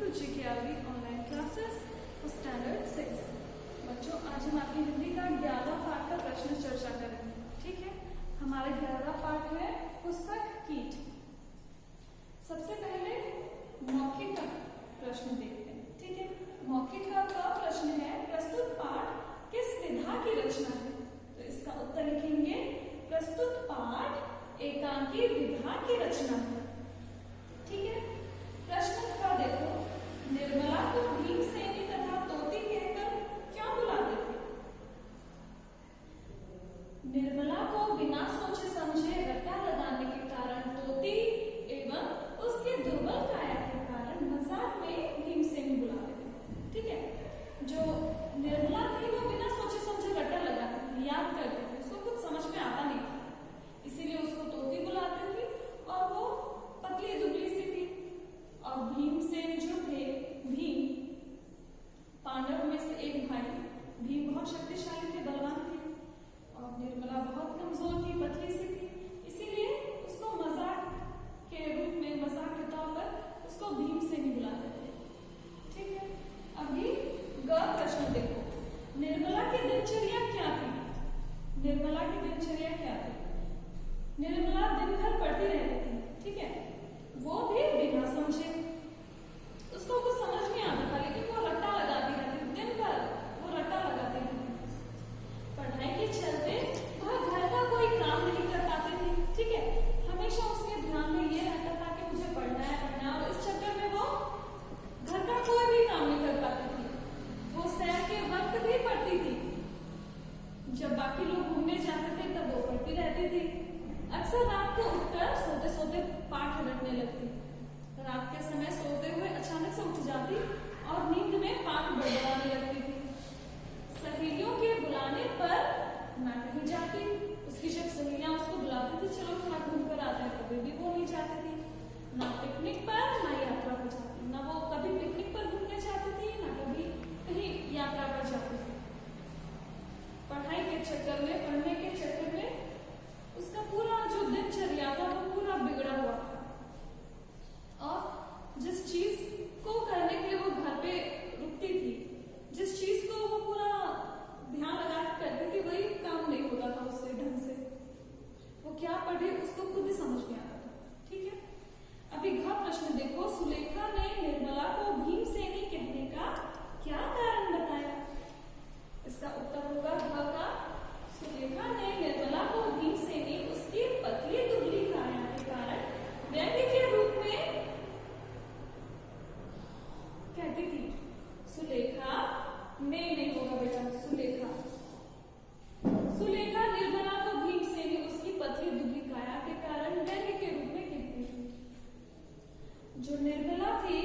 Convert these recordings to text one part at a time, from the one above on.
To GKRV online classes standard 6। बच्चों, आज हम आपकी हिंदी का 11वां पाठ का प्रश्न चर्चा करेंगे। ठीक है, हमारा 11वां पाठ है पुस्तक कीट। सबसे पहले मौखिक का प्रश्न देखते हैं। ठीक है, मौखिक का प्रश्न है प्रस्तुत पाठ किस विधा की रचना है। तो इसका उत्तर लिखेंगे प्रस्तुत पाठ एकांकी विधा की रचना है। ठीक है, प्रश्न का देखो, निर्मला को भीमसेनी तथा तोती कहकर क्यों बुलाते थे। निर्मला को बिना सोचे समझे रट्टा लगाने के कारण तोती एवं उसके दुर्बल काया के कारण मजाक में भीमसेनी बुलाते थे। ठीक है, जो निर्मला थी वो बिना सोचे समझे रट्टा लगाती थी, याद करती थी, उसको कुछ समझ में आता नहीं था, इसीलिए उसको तोती बुलाते थे। और वो पतली दुबली सी थी। और भीमसेन जो थे, भीम पांडव में से एक भाई, भीम बहुत शक्तिशाली थे, बलवान थे, और निर्मला बहुत कमजोर थी, पतली सी थी, इसीलिए उसको मजाक के रूप में, मजाक के तौर पर उसको भीमसेनी बुलाते थे। ठीक है, अभी ग प्रश्न देखो, निर्मला की दिनचर्या क्या थी। निर्मला की दिनचर्या क्या थी। निर्मला दिन भर पढ़ती रहती थी। ठीक है, वो भी बिना समझे, उसको कुछ समझ नहीं आता था, लेकिन वो रट्टा लगाती रहती थी, दिन भर वो रट्टा लगाती थी। पढ़ाई के चलते वह घर का कोई काम नहीं कर पाती थी। ठीक है, हमेशा उसके ध्यान में ये रहता था कि मुझे पढ़ना है, और इस चक्कर में वो घर का कोई भी काम नहीं कर पाती थी। वो सैर के वक्त भी पढ़ती थी, जब बाकी लोग घूमने जाते थे तब वो पढ़ती रहती थी। अक्सर रात को उठकर सोते सोते पाठ रटने लगती। रात के समय सोते हुए अचानक से उठ जाती और नींद में पाठ बड़बड़ाने लगती थी। सहेलियों के बुलाने पर ना कहीं जाती, उसकी जब सहेलियां उसको बुलाती थी चलो थोड़ा घूम कर आते हैं, कभी भी वो नहीं जाती थी। ना पिकनिक पर ना यात्रा पर जाती, ना वो कभी पिकनिक पर घूमने जाती थी, ना कभी कहीं यात्रा पर जाती थी। पढ़ाई के चक्कर में, पढ़ने के चक्कर में उसका पूरा जो दिनचर्या था वो पूरा बिगड़ा हुआ था। और जिस चीज को करने के लिए वो घर पे रुकती थी, जिस चीज को वो पूरा ध्यान लगा करती थी, वही काम नहीं होता था उससे ढंग से। वो क्या पढ़े उसको खुद ही समझ में आता था। ठीक है, अभी घ प्रश्न देखो, सुलेखा ने निर्मला को भीमसेनी कहने का क्या कारण बताया। इसका उत्तर होगा घ का, सुलेखा ने निर्मला को भीमसेनी उसकी पतली दुबली काया के कारण व्यंग्य के रूप में कहती थी। सुलेखा ने नहीं होगा बेटा, सुलेखा। सुलेखा निर्मला को भीमसेनी उसकी पतली दुबली काया के कारण व्यंग्य के रूप में कहती थी। जो निर्मला थी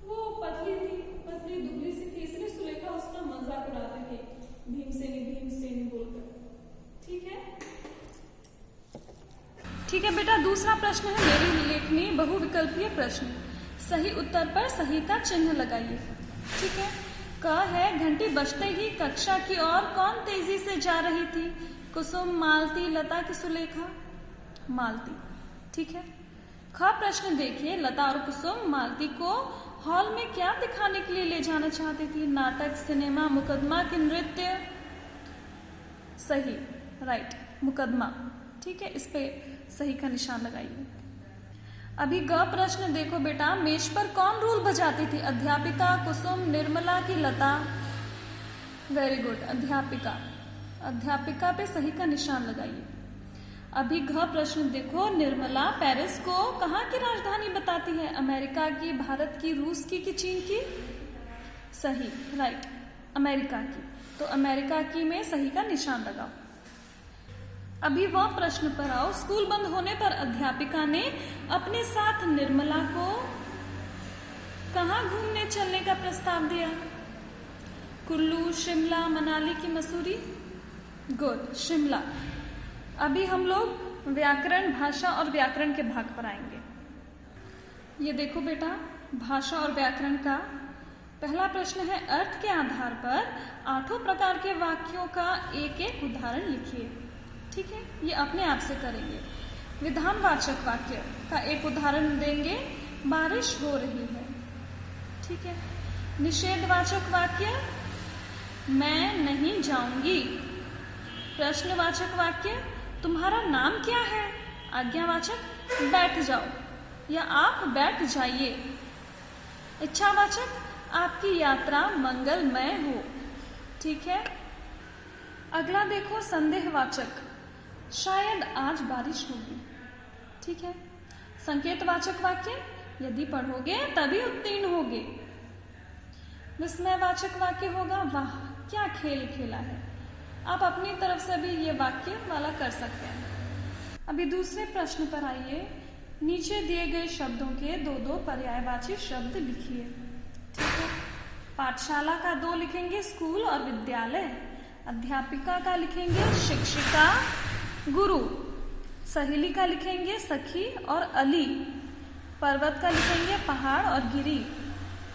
वो पतली थी, पतली दुबली सी थी, इसलिए सुलेखा उसका मजाक उड़ाती थी, भीमसेनी भीमसेनी बोलकर। ठीक है, ठीक है बेटा, दूसरा प्रश्न है मेरी लेखनी बहुविकल्पीय प्रश्न। सही उत्तर पर सही का चिन्ह लगाइए। ठीक है, क है, घंटी बजते ही कक्षा की ओर कौन तेजी से जा रही थी। कुसुम, मालती, लता की सुलेखा। मालती। ठीक है, ख प्रश्न देखिए, लता और कुसुम मालती को हॉल में क्या दिखाने के लिए ले जाना चाहती थी। नाटक, सिनेमा, मुकदमा की नृत्य। सही, राइट, मुकदमा। ठीक है, इस पे सही का निशान लगाइए। अभी ग प्रश्न देखो बेटा, मेज पर कौन रोल बजाती थी। अध्यापिका, कुसुम, निर्मला की लता। वेरी गुड, अध्यापिका। अध्यापिका पे सही का निशान लगाइए। अभी घ प्रश्न देखो, निर्मला पेरिस को कहाँ की राजधानी बताती है। अमेरिका की, भारत की, रूस की कि चीन की। सही, राइट, अमेरिका की। तो अमेरिका की में सही का निशान लगाओ। अभी वह प्रश्न पर आओ, स्कूल बंद होने पर अध्यापिका ने अपने साथ निर्मला को कहाँ घूमने चलने का प्रस्ताव दिया। कुल्लू, शिमला, मनाली की मसूरी। गुड, शिमला। अभी हम लोग व्याकरण, भाषा और व्याकरण के भाग पर आएंगे। ये देखो बेटा, भाषा और व्याकरण का पहला प्रश्न है, अर्थ के आधार पर 8 प्रकार के वाक्यों का एक एक उदाहरण लिखिए। ठीक है, ये अपने आप से करेंगे। विधानवाचक वाक्य का एक उदाहरण देंगे, बारिश हो रही है। ठीक है। निषेधवाचक वाक्य, मैं नहीं जाऊंगी। प्रश्नवाचक वाक्य, तुम्हारा नाम क्या है। आज्ञावाचक, बैठ जाओ या आप बैठ जाइए। इच्छावाचक, आपकी यात्रा मंगलमय हो। ठीक है। अगला देखो संदेहवाचक, शायद आज बारिश होगी। ठीक है। संकेतवाचक वाक्य, यदि पढ़ोगे तभी उत्तीर्ण होगे। विस्मयवाचक वाक्य होगा, वाह क्या खेल खेला है। आप अपनी तरफ से भी ये वाक्य वाला कर सकते हैं। अभी दूसरे प्रश्न पर आइए। नीचे दिए गए शब्दों के दो दो पर्यायवाची शब्द लिखिए। ठीक है। पाठशाला का 2 लिखेंगे, स्कूल और विद्यालय। अध्यापिका का लिखेंगे शिक्षिका, गुरु। सहेली का लिखेंगे सखी और अली। पर्वत का लिखेंगे पहाड़ और गिरी।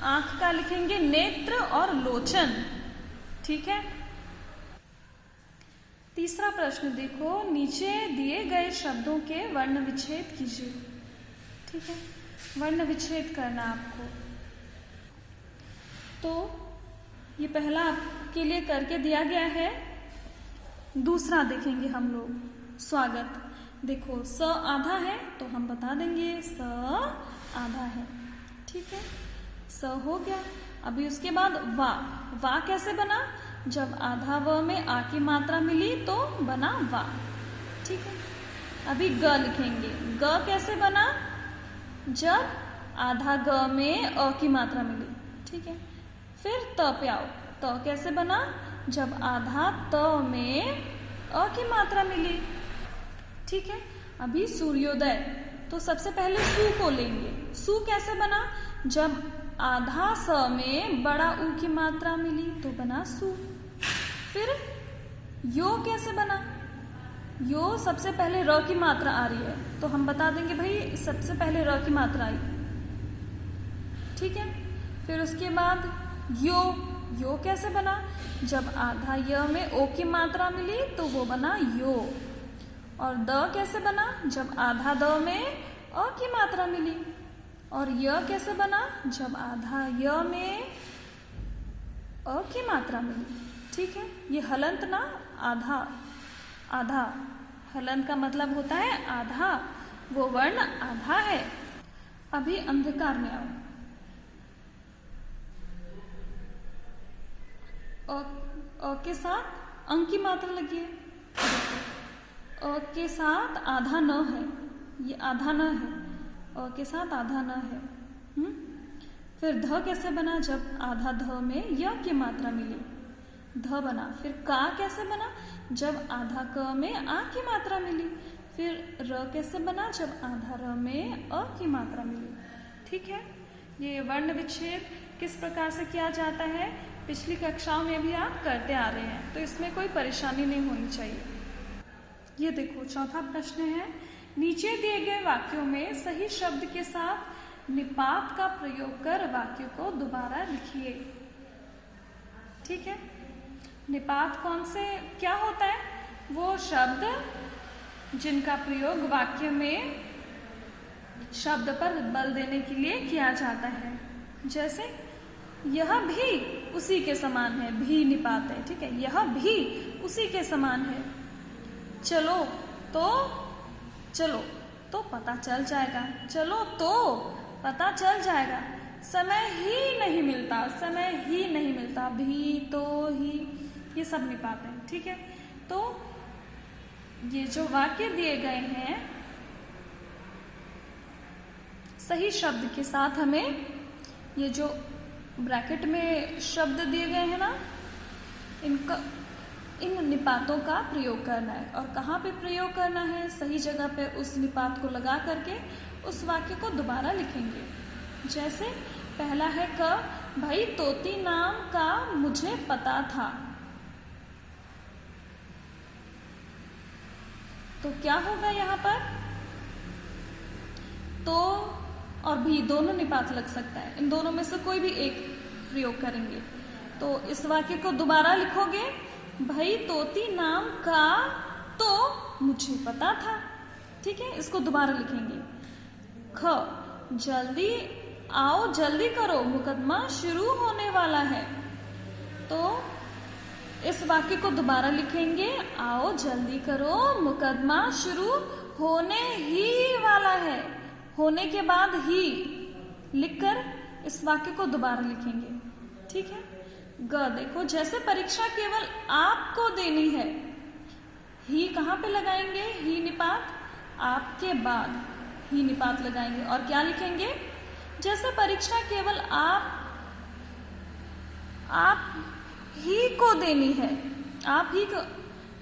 आंख का लिखेंगे नेत्र और लोचन। ठीक है। तीसरा प्रश्न देखो, नीचे दिए गए शब्दों के वर्ण विच्छेद कीजिए। ठीक है। वर्ण विच्छेद करना आपको, तो ये पहला आपके लिए करके दिया गया है। दूसरा देखेंगे हम लोग, स्वागत। देखो स आधा है तो हम बता देंगे स आधा है। ठीक है। स हो गया। अभी उसके बाद वा। वा कैसे बना, जब आधा व में आ की मात्रा मिली तो बना वा। ठीक है। अभी ग लिखेंगे। ग कैसे बना, जब आधा ग में अ की मात्रा मिली। ठीक है। फिर त पे आओ। त कैसे बना, जब आधा त में अ की मात्रा मिली। ठीक है। अभी सूर्योदय, तो सबसे पहले सु को लेंगे। सु कैसे बना, जब आधा स में बड़ा ऊ की मात्रा मिली तो बना सु। फिर यो कैसे बना, यो सबसे पहले र की मात्रा आ रही है तो हम बता देंगे भाई सबसे पहले र की मात्रा आई। ठीक है। फिर उसके बाद यो। यो कैसे बना, जब आधा य में ओ की मात्रा मिली तो वो बना यो। और द कैसे बना, जब आधा द में अ की मात्रा मिली। और य कैसे बना, जब आधा य में अ की मात्रा मिली। ठीक है। ये हलंत ना, आधा आधा, हलंत का मतलब होता है आधा, वो वर्ण आधा है। अभी अंधकार में आओ। अ के साथ अंक की मात्रा लगी है। अ के साथ आधा न है, ये आधा न है। अ के साथ आधा न है। फिर ध कैसे बना, जब आधा ध में य की मात्रा मिली, ध बना। फिर का कैसे बना, जब आधा क में आ की मात्रा मिली। फिर र कैसे बना, जब आधा र में अ की मात्रा मिली। ठीक है। ये वर्ण विच्छेद किस प्रकार से किया जाता है, पिछली कक्षाओं में भी आप करते आ रहे हैं, तो इसमें कोई परेशानी नहीं होनी चाहिए। ये देखो चौथा प्रश्न है, नीचे दिए गए वाक्यों में सही शब्द के साथ निपात का प्रयोग कर वाक्य को दोबारा लिखिए। ठीक है। निपात कौन से क्या होता है, वो शब्द जिनका प्रयोग वाक्य में शब्द पर बल देने के लिए किया जाता है। जैसे यह भी उसी के समान है, भी निपात है। ठीक है। यह भी उसी के समान है। चलो तो पता चल जाएगा। चलो तो पता चल जाएगा। समय ही नहीं मिलता, समय ही नहीं मिलता। भी, तो, ही, ये सब निपात है। ठीक है। तो ये जो वाक्य दिए गए हैं सही शब्द के साथ हमें ये जो ब्रैकेट में शब्द दिए गए हैं ना, इन निपातों का प्रयोग करना है। और कहाँ पे प्रयोग करना है, सही जगह पे उस निपात को लगा करके उस वाक्य को दोबारा लिखेंगे। जैसे पहला है क, भाई तोती नाम का मुझे पता था। तो क्या होगा यहाँ पर, तो और भी दोनों निपात लग सकता है। इन दोनों में से कोई भी एक प्रयोग करेंगे। तो इस वाक्य को दोबारा लिखोगे, भाई तोती नाम का तो मुझे पता था। ठीक है। इसको दोबारा लिखेंगे। ख, जल्दी आओ जल्दी करो, मुकदमा शुरू होने वाला है। तो इस वाक्य को दोबारा लिखेंगे, आओ जल्दी करो, मुकदमा शुरू होने ही वाला है। होने के बाद ही लिखकर इस वाक्य को दोबारा लिखेंगे, ठीक है। ग देखो, जैसे परीक्षा केवल आपको देनी है, ही कहाँ पे लगाएंगे, ही निपात, आपके बाद ही निपात लगाएंगे और क्या लिखेंगे, जैसे परीक्षा केवल आप ही को देनी है, आप ही को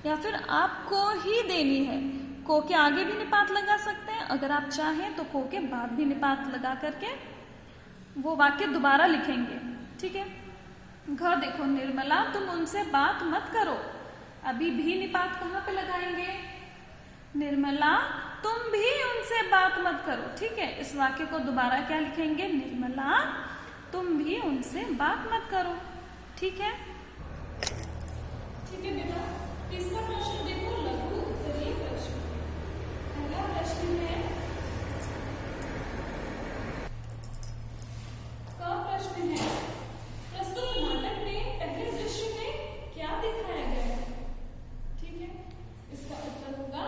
या फिर आपको ही देनी है। को के आगे भी निपात लगा सकते हैं, अगर आप चाहें तो को के बाद भी निपात लगा करके वो वाक्य दोबारा लिखेंगे, ठीक है। घ देखो, निर्मला तुम उनसे बात मत करो, अभी भी निपात कहाँ पे लगाएंगे, निर्मला तुम भी उनसे बात मत करो, ठीक है। इस वाक्य को दोबारा क्या लिखेंगे, निर्मला तुम भी उनसे बात मत करो, ठीक है। ठीक है बेटा, तीसरा प्रश्न देखो, लघु उत्तरीय प्रश्न। पहला प्रश्न है, का प्रश्न है, प्रस्तुत नाटक में पहले दृश्य में क्या दिखाया गया है, ठीक है। इसका उत्तर होगा,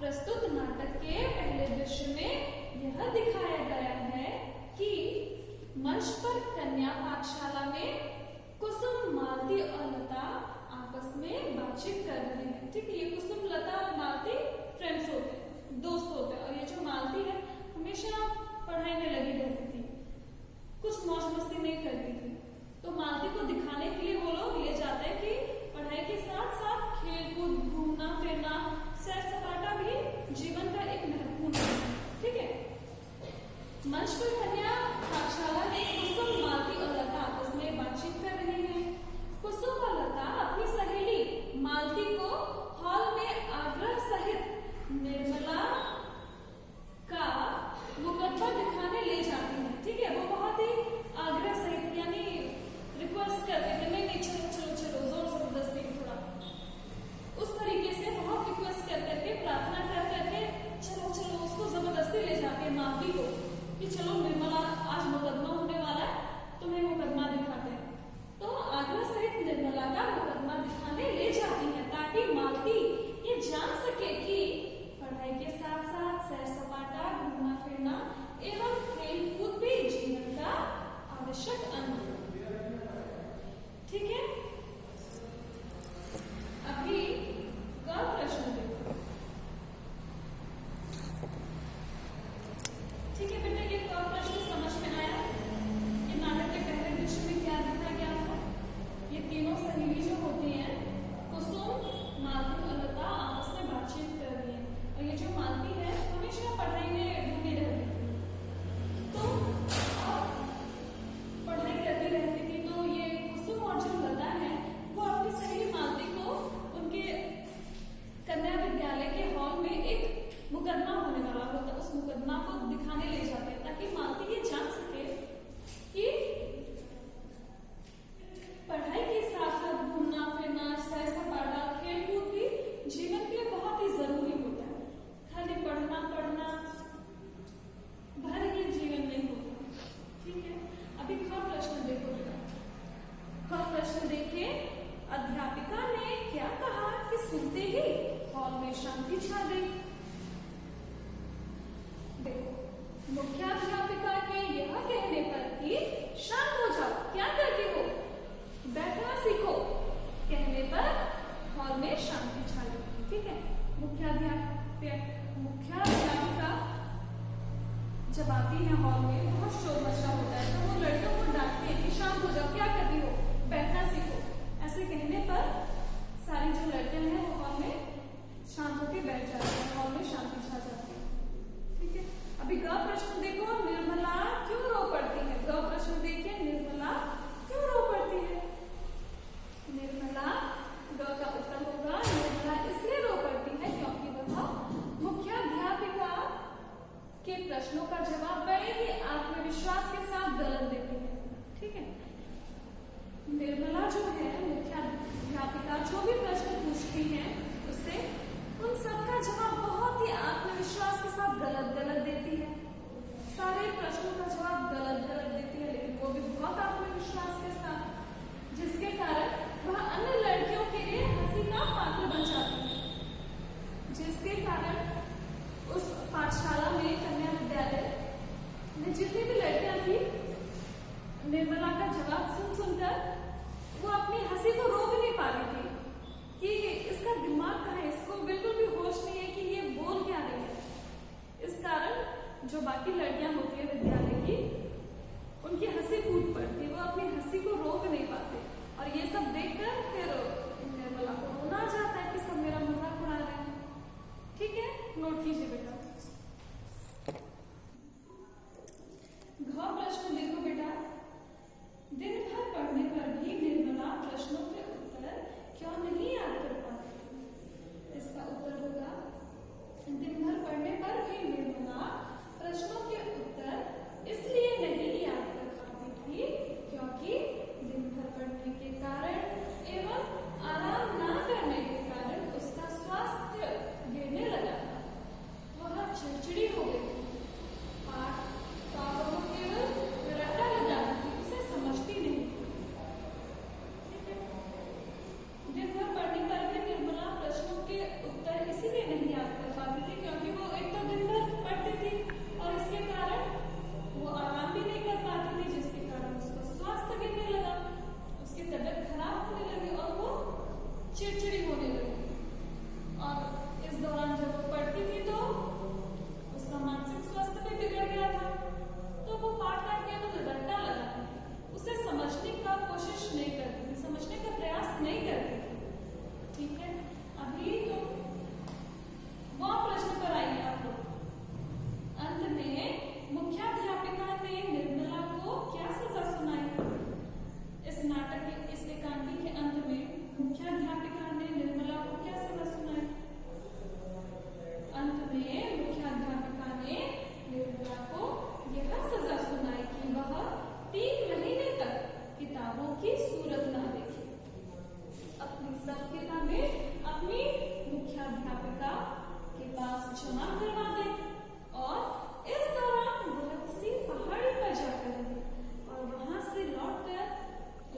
प्रस्तुत नाटक के पहले दृश्य में यह दिखाया गया है कि मंच पर कन्या पाठशाला में कुसुम, मालती और लता आपस में बातचीत कर रहे हैं, ठीक है। ये कुसुम, लता और मालती फ्रेंड्स होते हैं, दोस्त होते हैं। और ये जो मालती है हमेशा पढ़ाई में लगी रहती थी, कुछ मौज मस्ती नहीं करती थी। तो मालती को दिखाने के लिए वो लोग ले जाते हैं कि पढ़ाई के साथ साथ खेल कूद, घूमना फिरना, सैर सपाटा भी जीवन का एक महत्वपूर्ण है, ठीक है। मंच पर कन्या पाठशाला में कुसुम, मालती और लता आपस में बातचीत कर रही हैं। कुसुम और लता अपनी सहेली मालती को हॉल में आग्रह सहित निर्मला का मुकदमा दिखाने ले जाती है, ठीक है। वो बहुत ही आग्रह सहित यानी रिक्वेस्ट करते थे, नहीं चलो चलो चलो, जोर जबरदस्ती थोड़ा उस तरीके से बहुत रिक्वेस्ट कर करके, प्रार्थना कर करके चलो चलो उसको जबरदस्ती ले जाते हैं मालती को कि चलो निर्मला आज मुकदमा होने वाला है, तुम्हें मुकदमा दिखाते हैं। तो आग्रह सहित निर्मला का मुकदमा दिखाने ले जाती है ताकि मालती ये जान सके कि पढ़ाई के साथ साथ सैर सपाटा, घूमना फिरना एवं खेल कूद भी जीवन का आवश्यक अंग है, ठीक है। अभी का प्रश्न देखो, ठीक है बेटा। ये का प्रश्न समझ में आया कि नाटक के पहले दृश्य में क्या दिखा गया था। ये तीनों सहेली जो होती हैं, कुसुम, मालती और लता आपस में बातचीत कर रही है। और ये जो मालती है हमेशा पढ़ाई में डूबी रहती थी, तो पढ़ाई करती रहती थी। तो ये कुसुम और जो लता है वो अपनी सहेली मालती को उनके कन्या विद्यालय के हॉल में एक मुकदमा होने वाला होता है, उस मुकदमा को दिखाने ले जाते हैं ताकि मालती ये जान सके कि पढ़ाई के साथ साथ घूमना फिरना, सैर सपाटा, खेल कूद भी जीवन के लिए बहुत ही जरूरी होता है। खाली पढ़ना पढ़ना भर ही जीवन नहीं होता, ठीक है। अभी ख प्रश्न देखो बेटा। ख प्रश्न देखिए, अध्यापिका ने क्या कहा कि सुनते ही हॉल में शांति छा गई। देखो, मुख्याध्यापिका के यह कहने पर कि शांत हो जाओ, क्या करती हो, बैठना सीखो, कहने पर हॉल में शांति छा गई, ठीक है। मुख्याध्यापिका जब आती है हॉल में, बहुत शोर मचा होता है, तो वो लड़कियों को डांटती है कि शांत हो जाओ, क्या करती हो, बैठना सीखो। ऐसे कहने पर सारी जो लड़कियां हैं वो हॉल में शांत होकर बैठ जाती है, हॉल में शांति छा जाती है, ठीक है। अभी ग प्रश्न देखो, निर्मला क्यों रो पड़ती है। ग प्रश्न देखिए, निर्मला क्यों रो पड़ती है। निर्मला, ग का उत्तर होगा, निर्मला इसलिए रो पड़ती है क्योंकि वह मुख्याध्यापिका के प्रश्नों का जवाब बड़े ही आत्मविश्वास के साथ गलत देती है, ठीक है। निर्मला जो है, मुख्याध्यापिका जो भी प्रश्न पूछती है उससे उन सबका जवाब बहुत ही आत्मविश्वास के साथ गलत गलत देती है। सारे प्रश्न जितनी भी लड़कियां थी निर्मला का जवाब सुनकर वो अपनी हंसी को रोक नहीं पा रही थी कि इसका दिमाग कहाँ है, इसको बिल्कुल भी होश नहीं है कि ये बोल क्या रही है। इस कारण जो बाकी लड़कियां होती है विद्यालय की, उनकी हंसी फूट पड़ती, वो अपनी हंसी को रोक नहीं पाते और ये सब देखकर फिर निर्मला को रोना आ जाता है कि सब मेरा मजाक उड़ा रहे हैं। ठीक है, नोट कीजिए बेटा। प्रश्न देखो बेटा, दिन भर पढ़ने पर भी निर्मला प्रश्नों के उत्तर क्यों नहीं याद कर पाती? इसका उत्तर होगा, दिन भर पढ़ने पर भी निर्मला प्रश्नों के उत्तर इसलिए नहीं याद कर पाती थी क्योंकि दिन भर पढ़ने के कारण एवं आराम ना करने के कारण उसका स्वास्थ्य गिरने लगा था। वह चिड़चिड़ी हो गई थी, पाठ का केवल रट्टा लगाती थी, उसे समझती नहीं थी। ठीक है, दिन भर पढ़ने पर भी निर्मला प्रश्नों के उत्तर इसीलिए नहीं याद कर पाती थी क्योंकि वो एक तो दिन भर पढ़ती थी और इसके कारण वो आराम भी नहीं कर पाती थी, जिसके कारण उसका स्वास्थ्य गिरने लगा, उसकी तबीयत खराब होने लगी और वो चिड़चिड़ी होने लगी। और इस दौरान जब वो पढ़ती थी तो उसका मानसिक स्वास्थ्य भी बिगड़ गया था। तो वो पाठ का केवल रट्टा लगाती थी, उसे समझने का कोशिश नहीं करती थी, समझने का प्रयास नहीं करती थी। ठीक है, अभी तो वो प्रश्न पर आइए आप लोग। अंत में मुख्याध्यापिका ने निर्मला को क्या सजा सुनाई? इस नाटक के इस एकांकी के अंत में मुख्याध्यापिका ने निर्मला को क्या सजा सुनाई? अंत में मुख्याध्यापिका ने निर्मला को यह सजा सुनाई कि वह 3 महीने तक किताबों की सूरत न देखे, अपनी सब किताबें अपनी मुख्याध्यापिका के पास जमा करवा दे और इस दौरान वह किसी पहाड़ी पर जाकर रहे और वहां से लौटकर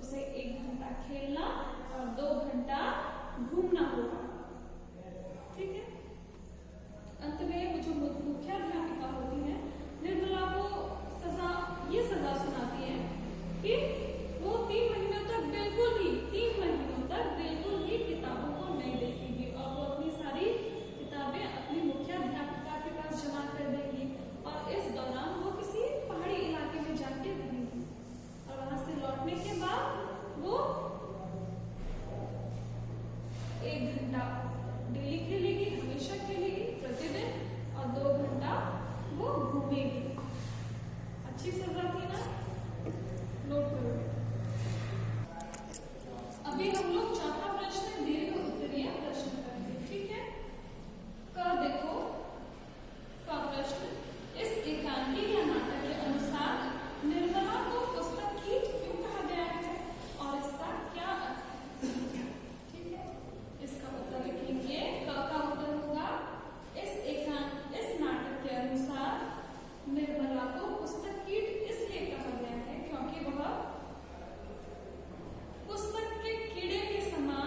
उसे 1 घंटा खेलना और 2 घंटा घूमना होगा। ठीक है, अंत में जो मुख्याध्यापिका होती है निर्मला को ये सजा सुनाती है कि वो 3 महीनों तक बिल्कुल भी किताबों को नहीं देखेगी और वो अपनी सारी किताबें अपनी मुख्याध्यापिका के पास जमा कर देगी और इस दौरान वो किसी पहाड़ी इलाके में जाके रहेगी और वहां से लौटने के बाद वो 1 घंटा डेली खेलेगी, हमेशा खेलेगी प्रतिदिन, और 2 घंटा वो घूमेगी। अच्छी सजा थी ना? नोट करो। अभी हम लोग चौथा प्रश्न दीर्घ उत्तरीय प्रश्न करेंगे। ठीक है, देखो का प्रश्न, इस एकांकी या नाटक के अनुसार निर्मला को पुस्तक कीट क्यों कहा गया है और इसका क्या अर्थ है? ठीक है, इसका उत्तर लिखेंगे। का उत्तर होगा, इस नाटक के अनुसार निर्मला को पुस्तक कीट इसलिए कहा गया है क्योंकि वह पुस्तक के कीड़े के समान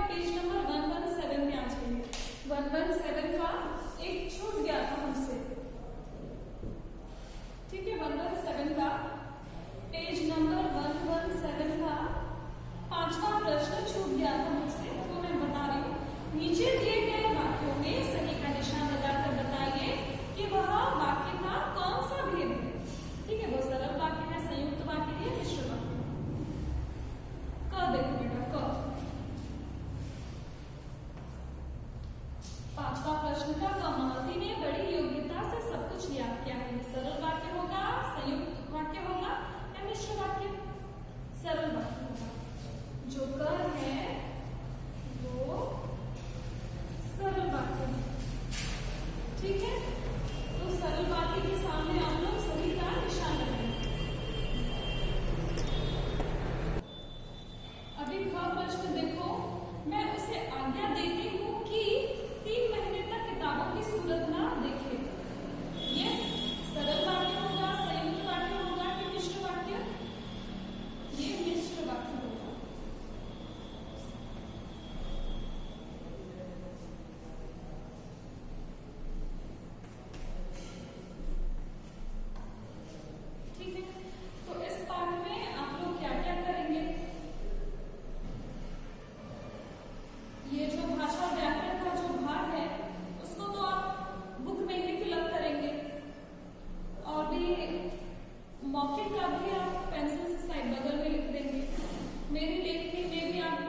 पेज नंबर 117 में आ जाइए। 117 का एक छूट गया था हमसे, ठीक है। 117 का पेज नंबर 117 का 5वां प्रश्न छूट गया था मुझसे, तो मैं बता रही हूँ। नीचे दिए गए वाक्यों में सही का निशान लगाकर बताइए कि वह वाक्य का कौन सा भेद है, ठीक है। वो सरल वाक्य है, संयुक्त वाक्य है, मिश्र वाक्य। क देखो बेटा, क 5वां प्रश्न का कमावती ने बड़ी योग्यता से सब कुछ याद किया है। सरल वाक्य होगा, संयुक्त वाक्य होगा या मिश्र वाक्य? सरल वाक्य होगा। जो क है वो सरल वाक्य है, ठीक है। तो सरल वाक्य के सामने आप लोग सही का निशान लगाएंगे। अभी ख प्रश्न देखो, मैं उसे आज्ञा देती हूँ कि 3 महीने तक किताबों की सूरत ना देखे। ये सरल वाक्य होगा, संयुक्त वाक्य होगा कि मिश्र वाक्य? ये मिश्र वाक्य होगा। ठीक है, तो इस पाठ में आप लोग क्या क्या करेंगे? ये जो भाषा व्याकरण का जो भाग है उसको तो आप बुक में ही फिलअप करेंगे, और भी मौखिक का भी आप पेंसिल से साइड बगल में लिख देंगे। मेरी लेखनी में भी आप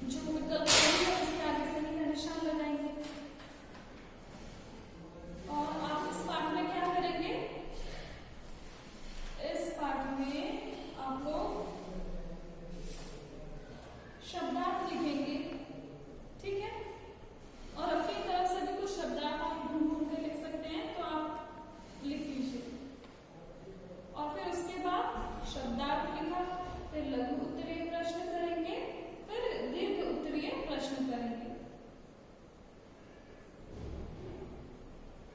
जो विकल्प है उसके आगे सही का निशान लगाएंगे। और आप इस पाठ में क्या करेंगे? इस पाठ में आप लोग शब्दार्थ लिखेंगे, ठीक है। और अपनी तरफ से भी कुछ शब्दार्थ आप ढूंढ के लिख सकते हैं, तो आप लिख लीजिए। और फिर उसके बाद शब्दार्थ लिखा, फिर लघु उत्तरीय प्रश्न करेंगे, फिर दीर्घ उत्तरीय प्रश्न करेंगे,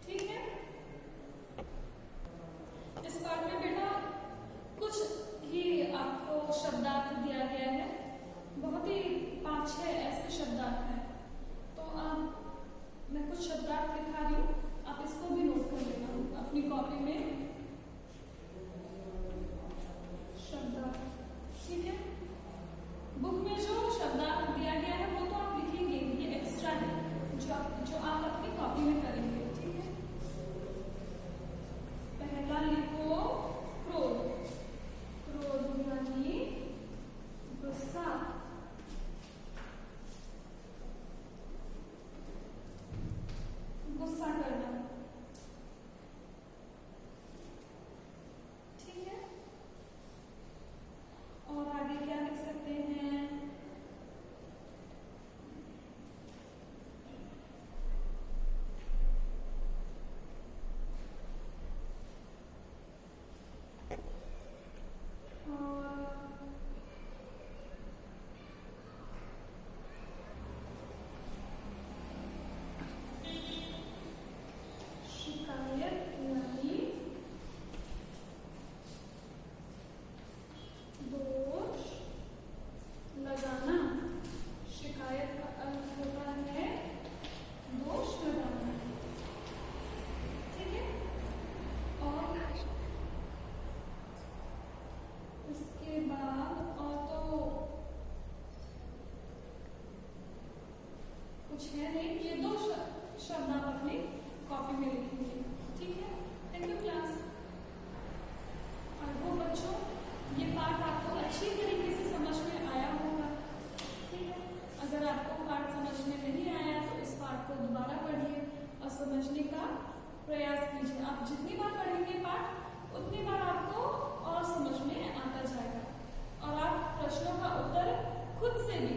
ठीक है। इस पाठ में बेटा कुछ ही आपको शब्दार्थ दिया गया है, बहुत ही 5-6 ऐसे शब्दार्थ हैं। तो मैं कुछ शब्दार्थ लिखा रही हूँ, आप इसको भी नोट कर लेना अपनी कॉपी में। शब्दार्थ, ठीक है। बुक में जो शब्दार्थ दिया गया है वो तो आप लिखेंगे, ये एक्स्ट्रा है जो आप अपनी कॉपी में करेंगे, ठीक है। पहला लिखो क्रोध। क्रोध यानी गुस्सा। गुस्सा करना, ठीक है। और आगे क्या लिख सकते हैं? शिकायत यानी दोष लगाना। शिकायत का अर्थ होता है दोष लगाना, ठीक है। और इसके बाद और तो कुछ है नहीं, ये 2 शब्द आप अपनी कॉपी में लिखेंगे, ठीक है। Thank you class. और वो बच्चों, ये पाठ आपको अच्छी तरीके से समझ में आया होगा, ठीक है। अगर आपको पाठ समझ में नहीं आया तो इस पाठ को दोबारा पढ़िए और समझने का प्रयास कीजिए। आप जितनी बार पढ़ेंगे पाठ उतनी बार आपको और समझ में आता जाएगा, और आप प्रश्नों का उत्तर खुद से भी